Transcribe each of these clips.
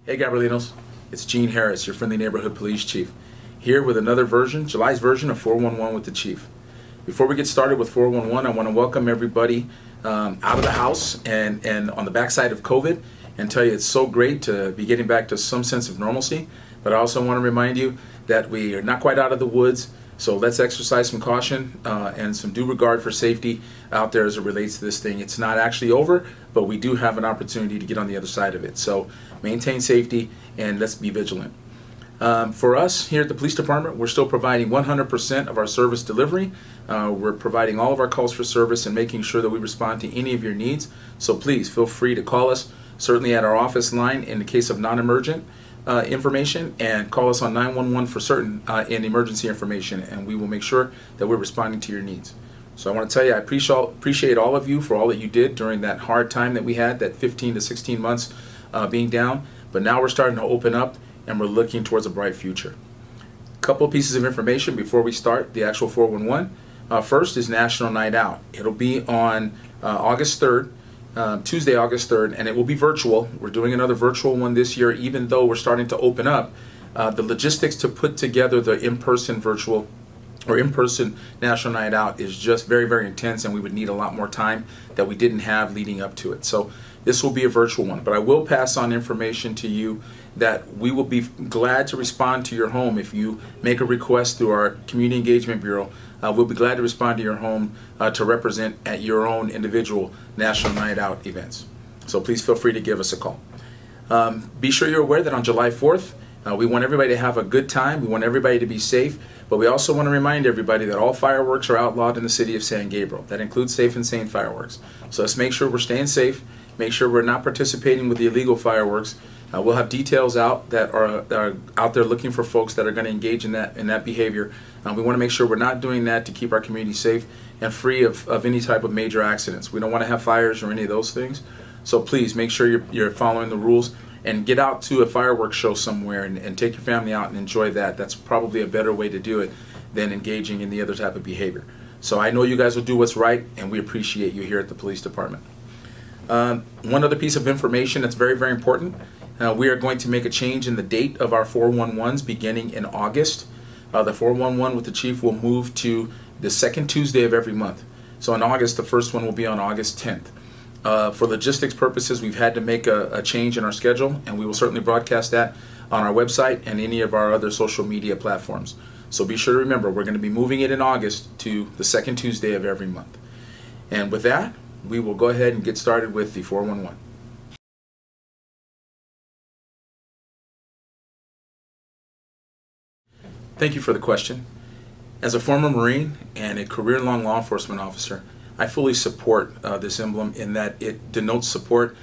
Hey Gabrielinos, it's Gene Harris, your friendly neighborhood police chief, here with another version, July's version of 411 with the chief. Before we get started with 411, I want to welcome everybody out of the house and on the backside of COVID and tell you it's so great to be getting back to some sense of normalcy. But I also want to remind you that we are not quite out of the woods, so let's exercise some caution and some due regard for safety out there as it relates to this thing. It's not actually over, but we do have an opportunity to get on the other side of it. So maintain safety and let's be vigilant. For us here at the police department, we're still providing 100% of our service delivery. We're providing all of our calls for service and making sure that we respond to any of your needs. So please feel free to call us, certainly at our office line in the case of non-emergent information, and call us on 911 for certain in emergency information, and we will make sure that we're responding to your needs. So I want to tell you, I appreciate all of you for all that you did during that hard time that we had, that 15 to 16 months being down, but now we're starting to open up and we're looking towards a bright future. A couple of pieces of information before we start the actual 411. First is National Night Out. It'll be on August 3rd, Tuesday, August 3rd, and it will be virtual. We're doing another virtual one this year, even though we're starting to open up. The logistics to put together the in-person virtual or in-person National Night Out is just very, very intense, and we would need a lot more time that we didn't have leading up to it. So this will be a virtual one, but I will pass on information to you that we will be glad to respond to your home if you make a request through our Community Engagement Bureau. We'll be glad to respond to your home to represent at your own individual National Night Out events. So please feel free to give us a call. Be sure you're aware that on July 4th, we want everybody to have a good time. We want everybody to be safe, but we also want to remind everybody that all fireworks are outlawed in the city of San Gabriel. That includes safe and sane fireworks. So let's make sure we're staying safe, make sure we're not participating with the illegal fireworks. We'll have details out that are out there looking for folks that are going to engage in that behavior. We want to make sure we're not doing that to keep our community safe and free of any type of major accidents. We don't want to have fires or any of those things. So please make sure you're following the rules and get out to a fireworks show somewhere and take your family out and enjoy that. That's probably a better way to do it than engaging in the other type of behavior. So I know you guys will do what's right, and we appreciate you here at the police department. One other piece of information that's very, very important. We are going to make a change in the date of our 411s beginning in August. The 411 with the chief will move to the second Tuesday of every month. So in August, the first one will be on August 10th. For logistics purposes, we've had to make a change in our schedule, and we will certainly broadcast that on our website and any of our other social media platforms. So be sure to remember, we're going to be moving it in August to the second Tuesday of every month. And with that, we will go ahead and get started with the 411. Thank you for the question. As a former Marine and a career-long law enforcement officer, I fully support this emblem in that it denotes support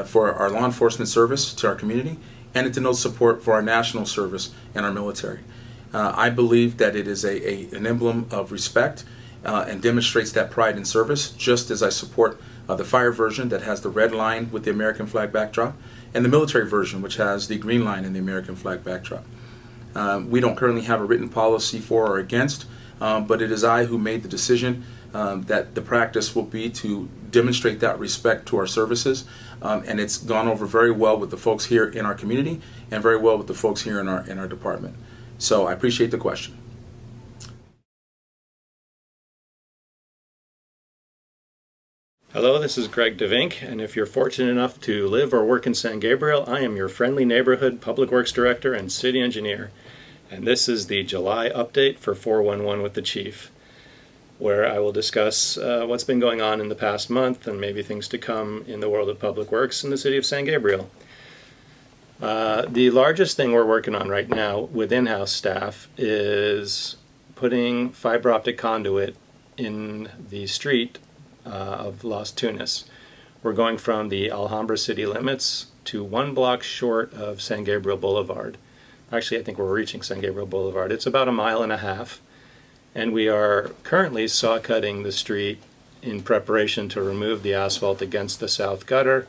for our law enforcement service to our community, and it denotes support for our national service and our military. I believe that it is an emblem of respect and demonstrates that pride in service, just as I support the fire version that has the red line with the American flag backdrop, and the military version, which has the green line in the American flag backdrop. We don't currently have a written policy for or against, but it is I who made the decision that the practice will be to demonstrate that respect to our services, and it's gone over very well with the folks here in our community and very well with the folks here in our department. So I appreciate the question. Hello, this is Greg DeVink, and if you're fortunate enough to live or work in San Gabriel, I am your friendly neighborhood Public Works Director and City Engineer. And this is the July update for 411 with the Chief, where I will discuss what's been going on in the past month and maybe things to come in the world of public works in the city of San Gabriel. The largest thing we're working on right now with in-house staff is putting fiber optic conduit in the street of Las Tunas. We're going from the Alhambra city limits to 1 block short of San Gabriel Boulevard. Actually, I think we're reaching San Gabriel Boulevard. It's about 1.5 miles, and we are currently saw cutting the street in preparation to remove the asphalt against the south gutter,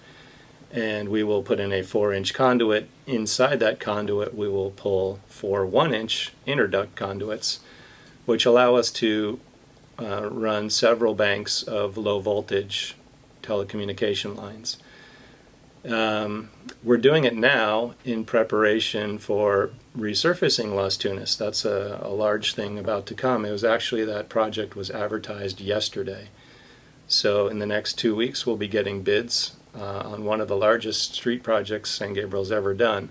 and we will put in a 4-inch conduit. Inside that conduit, we will pull 4 1-inch interduct conduits, which allow us to run several banks of low voltage telecommunication lines. We're doing it now in preparation for resurfacing Las Tunas. That's a large thing about to come. It was actually, that project was advertised yesterday. So in the next 2 weeks, we'll be getting bids on one of the largest street projects San Gabriel's ever done.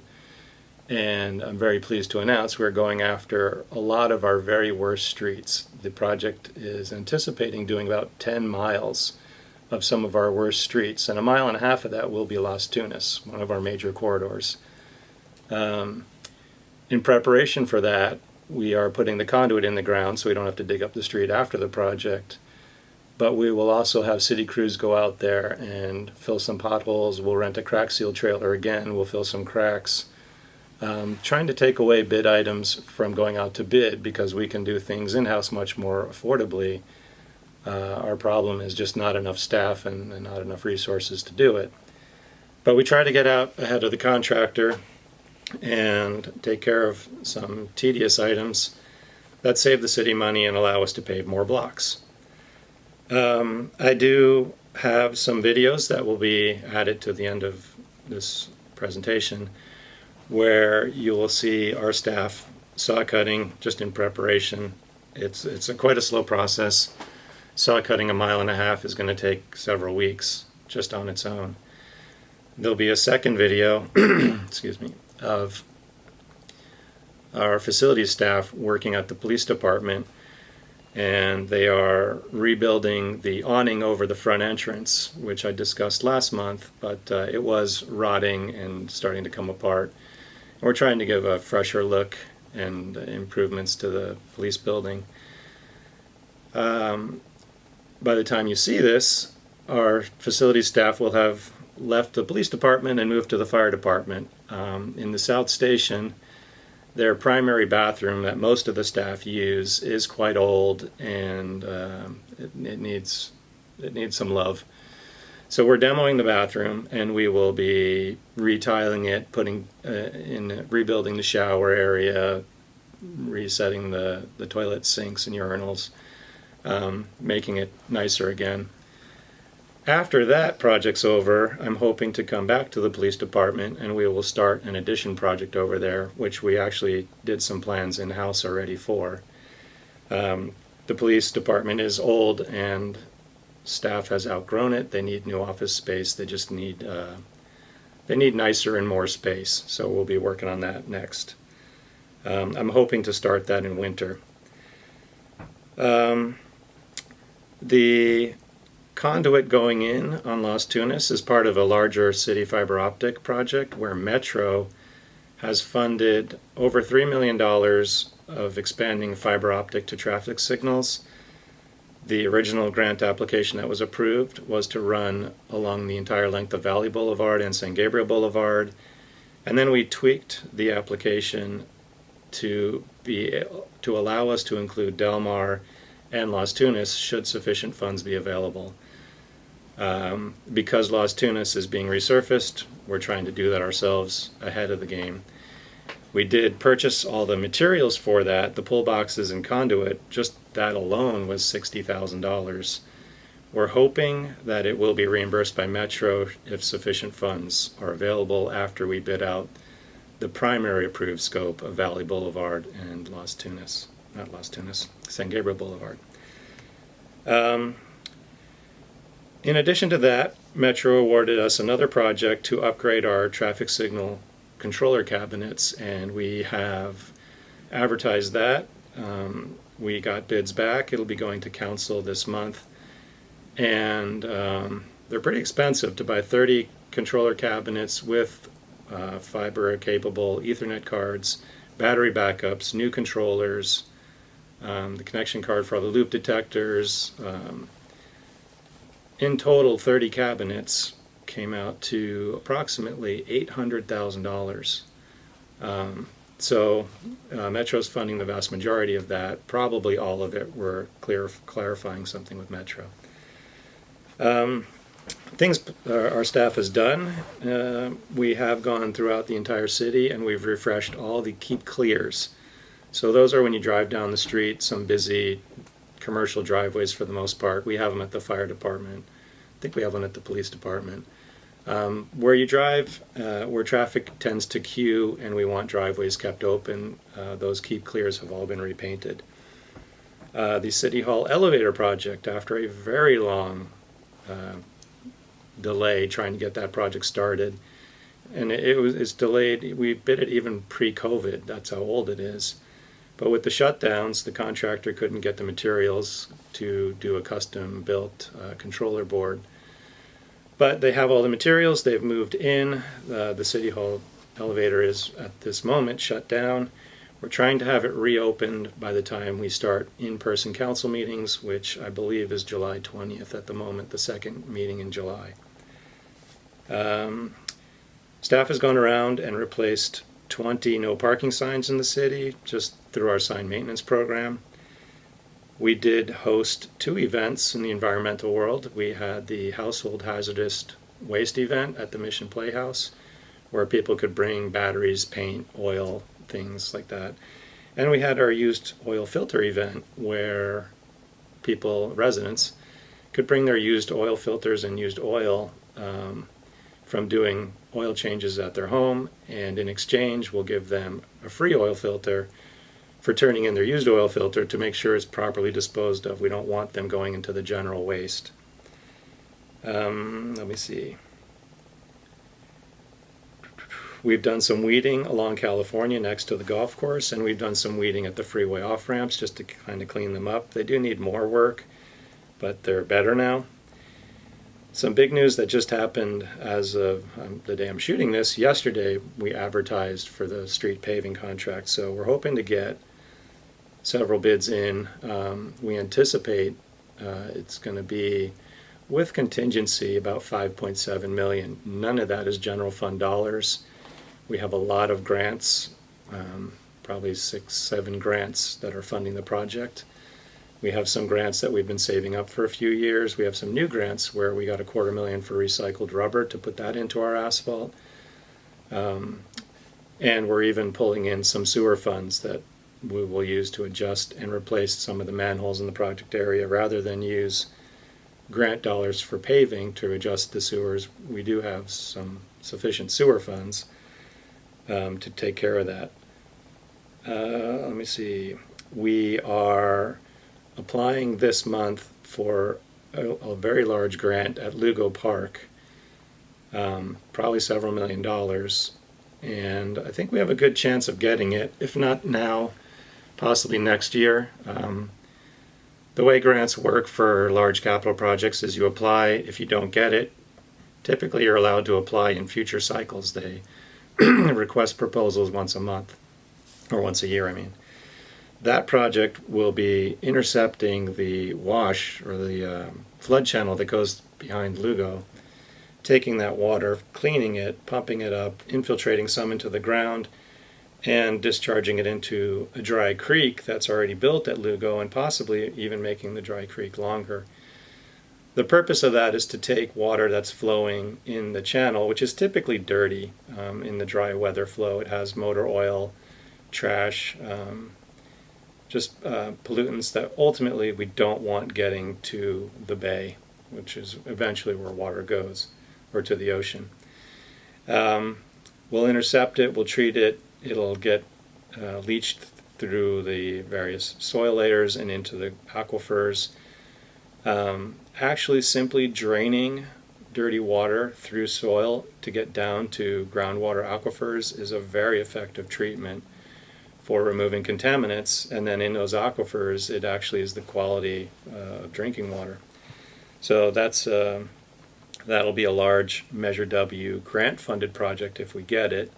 And I'm very pleased to announce we're going after a lot of our very worst streets. The project is anticipating doing about 10 miles of some of our worst streets, and 1.5 miles of that will be Las Tunas, one of our major corridors. In preparation for that, we are putting the conduit in the ground so we don't have to dig up the street after the project. But we will also have city crews go out there and fill some potholes. We'll rent a crack seal trailer again. We'll fill some cracks. Trying to take away bid items from going out to bid because we can do things in-house much more affordably. Our problem is just not enough staff and not enough resources to do it. But we try to get out ahead of the contractor and take care of some tedious items that save the city money and allow us to pave more blocks. I do have some videos that will be added to the end of this presentation where you will see our staff saw cutting just in preparation. It's quite a slow process. Saw cutting 1.5 miles is going to take several weeks just on its own. There'll be a second video excuse me, of our facilities staff working at the police department, and they are rebuilding the awning over the front entrance, which I discussed last month, but it was rotting and starting to come apart. And we're trying to give a fresher look and improvements to the police building. By the time you see this, our facilities staff will have left the police department and moved to the fire department. In the South Station, their primary bathroom that most of the staff use is quite old, and it needs some love. So we're demoing the bathroom, and we will be retiling it, rebuilding the shower area, resetting the toilet sinks and urinals, making it nicer again. After that project's over, I'm hoping to come back to the police department and we will start an addition project over there, which we actually did some plans in-house already for. The police department is old and staff has outgrown it. They need new office space. They just need nicer and more space. So we'll be working on that next. I'm hoping to start that in winter. The conduit going in on Las Tunas is part of a larger city fiber optic project where Metro has funded over $3 million of expanding fiber optic to traffic signals. The original grant application that was approved was to run along the entire length of Valley Boulevard and San Gabriel Boulevard, and then we tweaked the application to allow us to include Del Mar and Las Tunas should sufficient funds be available. Because Las Tunas is being resurfaced, we're trying to do that ourselves ahead of the game. We did purchase all the materials for that, the pull boxes and conduit. Just that alone was $60,000. We're hoping that it will be reimbursed by Metro if sufficient funds are available after we bid out the primary approved scope of Valley Boulevard and San Gabriel Boulevard. In addition to that, Metro awarded us another project to upgrade our traffic signal controller cabinets, and we have advertised that. We got bids back. It'll be going to council this month, and they're pretty expensive to buy 30 controller cabinets with fiber capable Ethernet cards, battery backups, new controllers, the connection card for all the loop detectors. In total, 30 cabinets came out to approximately $800,000. So Metro's funding the vast majority of that. Probably all of it. We're clarifying something with Metro. Things our staff has done, we have gone throughout the entire city and we've refreshed all the keep clears. So those are when you drive down the street, some busy commercial driveways for the most part. We have them at the fire department. I think we have one at the police department. Where you drive, where traffic tends to queue and we want driveways kept open, those keep clears have all been repainted. The City Hall elevator project, after a very long delay trying to get that project started, and it's delayed. We bid it even pre-COVID. That's how old it is. But with the shutdowns, the contractor couldn't get the materials to do a custom-built controller board. But they have all the materials. They've moved in. The City Hall elevator is, at this moment, shut down. We're trying to have it reopened by the time we start in-person council meetings, which I believe is July 20th at the moment, the second meeting in July. Staff has gone around and replaced 20 no parking signs in the city just through our sign maintenance program. We did host 2 events in the environmental world. We had the household hazardous waste event at the Mission Playhouse, where people could bring batteries, paint, oil, things like that. And we had our used oil filter event, where residents, could bring their used oil filters and used oil from doing oil changes at their home, and in exchange we'll give them a free oil filter for turning in their used oil filter to make sure it's properly disposed of. We don't want them going into the general waste. Let me see. We've done some weeding along California next to the golf course, and we've done some weeding at the freeway off-ramps just to kind of clean them up. They do need more work, but they're better now. Some big news that just happened as of the day I'm shooting this. Yesterday, we advertised for the street paving contract, so we're hoping to get several bids in. We anticipate it's going to be, with contingency, about $5.7 million. None of that is general fund dollars. We have a lot of grants, probably 6-7 grants that are funding the project. We have some grants that we've been saving up for a few years. We have some new grants where we got $250,000 for recycled rubber to put that into our asphalt. And we're even pulling in some sewer funds that we will use to adjust and replace some of the manholes in the project area. Rather than use grant dollars for paving to adjust the sewers, we do have some sufficient sewer funds to take care of that. Let me see. We are applying this month for a very large grant at Lugo Park, probably several $1,000,000, and I think we have a good chance of getting it, if not now, possibly next year. The way grants work for large capital projects is you apply. If you don't get it, typically you're allowed to apply in future cycles. They request proposals once a month, or once a year, I mean. That project will be intercepting the wash, or the flood channel that goes behind Lugo, taking that water, cleaning it, pumping it up, infiltrating some into the ground, and discharging it into a dry creek that's already built at Lugo, and possibly even making the dry creek longer. The purpose of that is to take water that's flowing in the channel, which is typically dirty in the dry weather flow. It has motor oil, trash, just pollutants that ultimately we don't want getting to the bay, which is eventually where water goes, or to the ocean. We'll intercept it, we'll treat it, it'll get leached through the various soil layers and into the aquifers. Actually simply draining dirty water through soil to get down to groundwater aquifers is a very effective treatment for removing contaminants, and then in those aquifers it actually is the quality of drinking water. So that'll be a large Measure W grant funded project if we get it.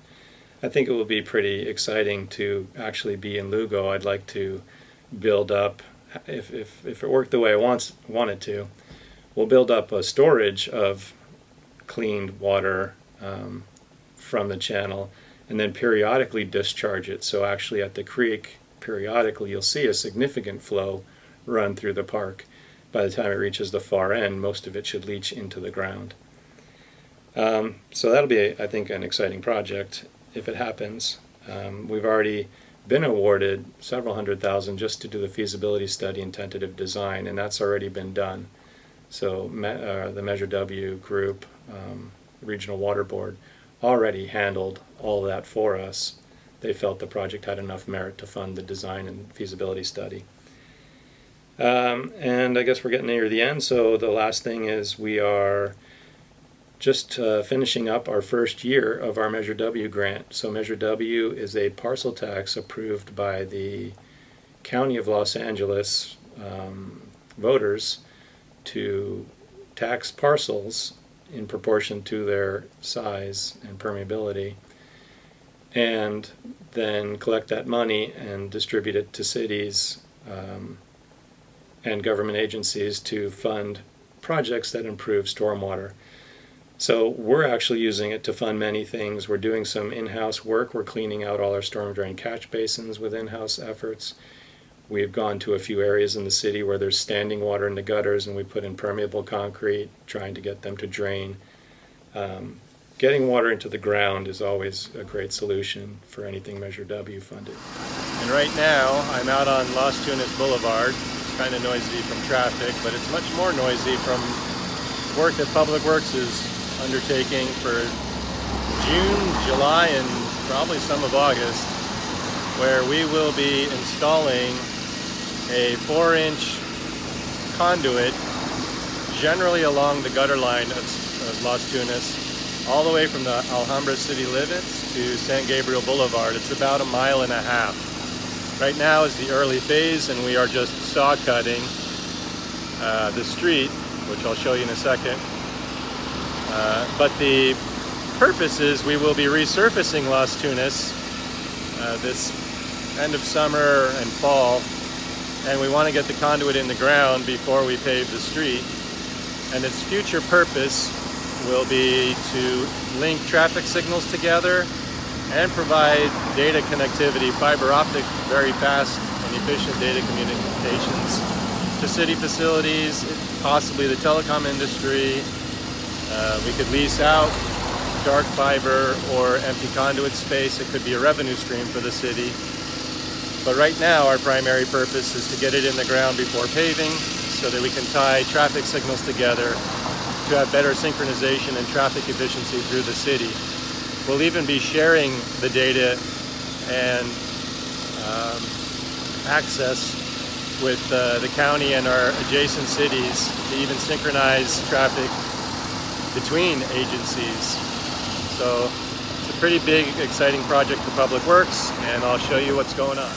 I think it will be pretty exciting to actually be in Lugo. I'd like to build up, if it worked the way I want it to, we'll build up a storage of cleaned water from the channel, and then periodically discharge it. So actually at the creek, periodically you'll see a significant flow run through the park. By the time it reaches the far end, most of it should leach into the ground. So that'll be, I think, an exciting project if it happens. We've already been awarded several $100,000 just to do the feasibility study and tentative design, and that's already been done. So the Measure W group, Regional Water Board already handled all of that for us. They felt the project had enough merit to fund the design and feasibility study. And I guess we're getting near the end, so the last thing is we are just finishing up our first year of our Measure W grant. So Measure W is a parcel tax approved by the County of Los Angeles voters to tax parcels in proportion to their size and permeability, and then collect that money and distribute it to cities and government agencies to fund projects that improve stormwater. So we're actually using it to fund many things. We're doing some in-house work. We're cleaning out all our storm drain catch basins with in-house efforts. We've gone to a few areas in the city where there's standing water in the gutters, and we put in permeable concrete, trying to get them to drain. Getting water into the ground is always a great solution for anything Measure W funded. And right now, I'm out on Las Tunas Boulevard. It's kind of noisy from traffic, but it's much more noisy from work that Public Works is undertaking for June, July, and probably some of August, where we will be installing a 4-inch conduit generally along the gutter line of Las Tunas, all the way from the Alhambra city limits to San Gabriel Boulevard. It's about 1.5 miles. Right now is the early phase, and we are just saw cutting the street, which I'll show you in a second. But the purpose is we will be resurfacing Las Tunas this end of summer and fall, and we want to get the conduit in the ground before we pave the street. And its future purpose will be to link traffic signals together and provide data connectivity, fiber optic, very fast and efficient data communications to city facilities, possibly the telecom industry. We could lease out dark fiber or empty conduit space. It could be a revenue stream for the city. But right now our primary purpose is to get it in the ground before paving so that we can tie traffic signals together to have better synchronization and traffic efficiency through the city. We'll even be sharing the data and access with the county and our adjacent cities to even synchronize traffic between agencies. So it's a pretty big, exciting project for Public Works, and I'll show you what's going on.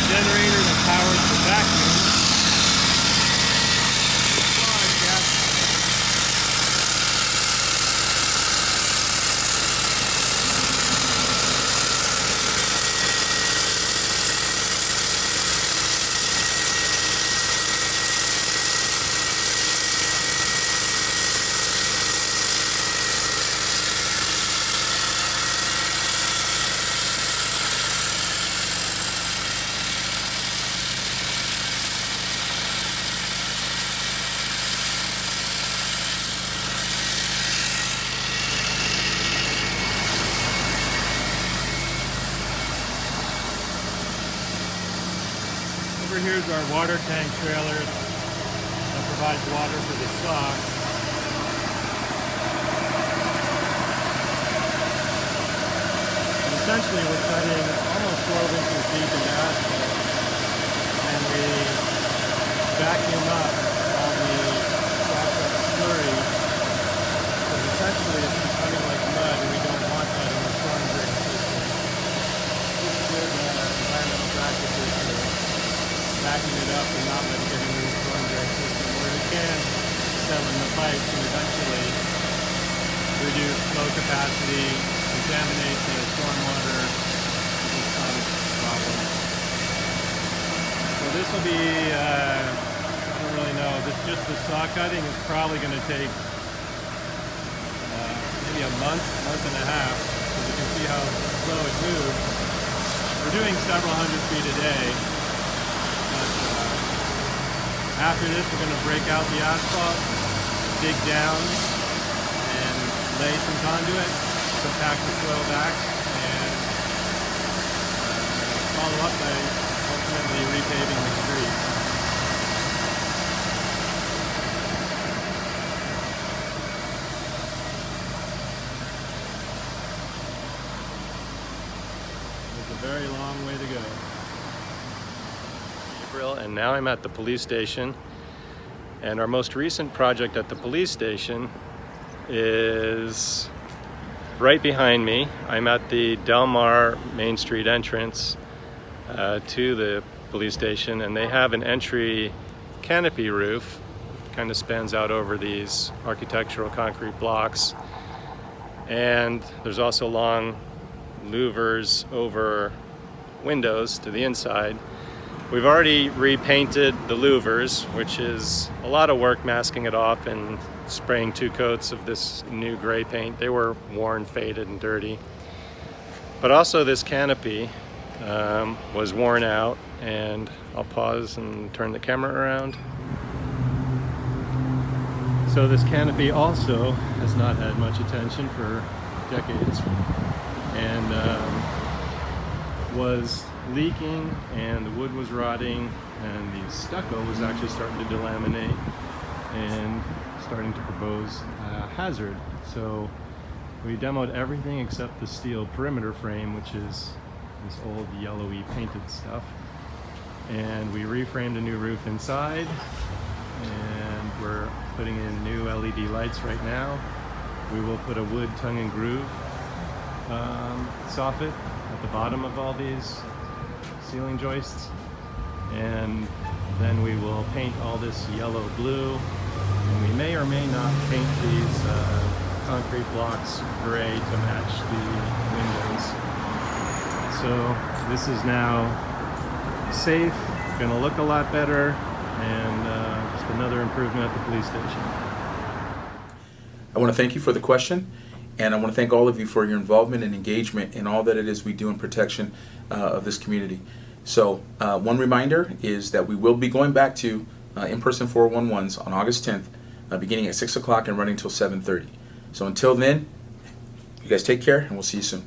Generator that powers the vacuum. Over here is our water tank trailer that provides water for the stock. And essentially we're cutting almost 12 inches deep into asphalt, and we vacuum up all the stock slurry. So essentially it's becoming like mud, and we don't want that in the storm drain system. This is good environmental practices for backing it up and not letting it get into the storm drain system, where it can settle in the pipes and eventually reduce flow capacity, contaminate the stormwater, and cause problems. So this will be, I don't really know, just the saw cutting is probably going to take maybe a month and a half, because you can see how slow it moves. We're doing several hundred feet a day. But, after this, we're going to break out the asphalt, dig down, and lay some conduit, compact the soil back, and follow up by ultimately repaving the streets. It's a very long way to go. Gabriel, and now I'm at the police station, and our most recent project at the police station is right behind me. I'm at the Del Mar Main Street entrance to the police station, and they have an entry canopy roof, kind of spans out over these architectural concrete blocks, and there's also long louvers over windows to the inside. We've already repainted the louvers, which is a lot of work masking it off and spraying 2 coats of this new gray paint. They were worn, faded, and dirty. But also this canopy was worn out, and I'll pause and turn the camera around. So this canopy also has not had much attention for decades, and was leaking, and the wood was rotting, and the stucco was actually starting to delaminate and starting to propose a hazard. So we demoed everything except the steel perimeter frame, which is this old yellowy painted stuff, and we reframed a new roof inside, and we're putting in new LED lights right now. We will put a wood tongue and groove soffit at the bottom of all these ceiling joists, and then we will paint all this yellow blue, and we may or may not paint these concrete blocks gray to match the windows. So this is now safe, gonna look a lot better, and just another improvement at the police station. I want to thank you for the question, and I want to thank all of you for your involvement and engagement in all that it is we do in protection of this community. So one reminder is that we will be going back to in-person 411s on August 10th, beginning at 6 o'clock and running until 7:30. So until then, you guys take care, and we'll see you soon.